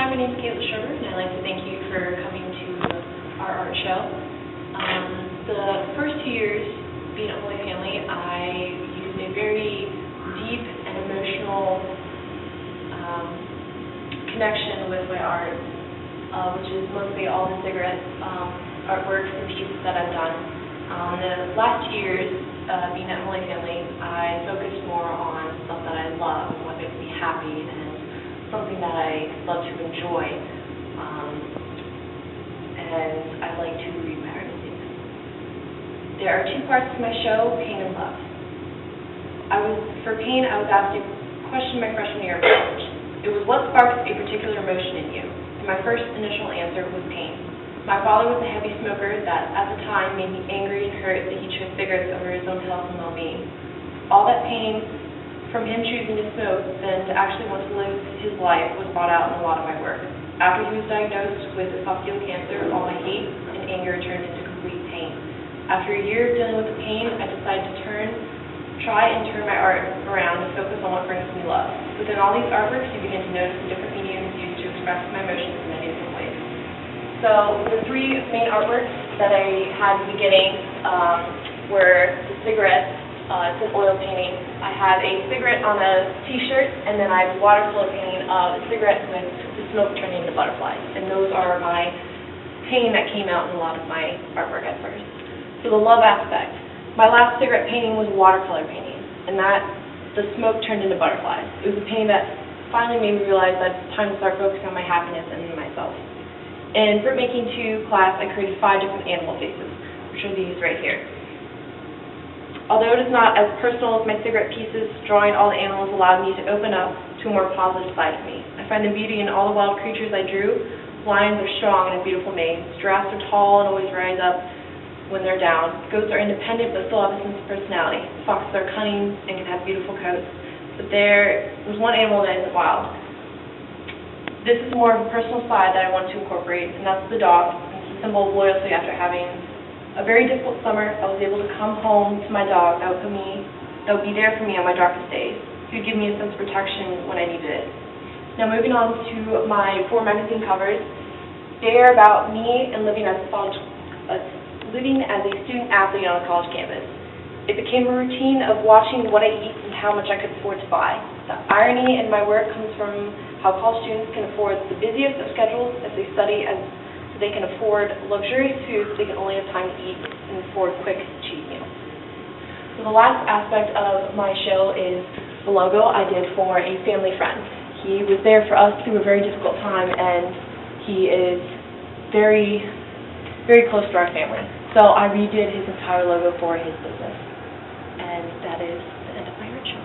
Hi, my name is Caitlin Sherber, and I'd like to thank you for coming to our art show. The first 2 years being at Holy Family, I used a very deep and emotional connection with my art, which is mostly all the cigarette artworks and pieces that I've done. The last 2 years being at Holy Family, I focused more on stuff that I love and what makes me happy and something that I love to enjoy. And I like to read my art music. There are 2 parts to my show, pain and love. For pain, I was asked a question my freshman year of college. It was, what sparks a particular emotion in you? And my first initial answer was pain. My father was a heavy smoker that at the time made me angry and hurt that he chose cigarettes over his own health and well-being. All that pain from him choosing to smoke than to actually want to live his life was brought out in a lot of my work. After he was diagnosed with esophageal cancer, all my hate and anger turned into complete pain. After a year of dealing with the pain, I decided to try and turn my art around and focus on what brings me love. Within all these artworks, you begin to notice the different mediums used to express my emotions in many different ways. So the 3 main artworks that I had in the beginning were the cigarette. It's an oil painting. I have a cigarette on a t-shirt, and then I have a watercolor painting of a cigarette with the smoke turning into butterflies. And those are my pain that came out in a lot of my artwork at first. So the love aspect. My last cigarette painting was a watercolor painting, and the smoke turned into butterflies. It was a painting that finally made me realize that it's time to start focusing on my happiness and myself. In printmaking 2 class, I created 5 different animal faces, which are these right here. Although it is not as personal as my cigarette pieces, drawing all the animals allowed me to open up to a more positive side of me. I find the beauty in all the wild creatures I drew. Lions are strong and have beautiful manes. Giraffes are tall and always rise up when they're down. Goats are independent but still have a sense of personality. Foxes are cunning and can have beautiful coats. But there was one animal that isn't wild. This is more of a personal side that I want to incorporate, and that's the dog. It's a symbol of loyalty after having a very difficult summer. I was able to come home to my dog that would be there for me on my darkest days. He would give me a sense of protection when I needed it. Now moving on to my 4 magazine covers. They are about me and living as a student athlete on a college campus. It became a routine of watching what I eat and how much I could afford to buy. The irony in my work comes from how college students can afford the busiest of schedules as they study, as they can afford luxurious foods they can only have time to eat and afford quick, cheap meals. So the last aspect of my show is the logo I did for a family friend. He was there for us through a very difficult time, and he is very, very close to our family. So I redid his entire logo for his business. And that is the end of my art show.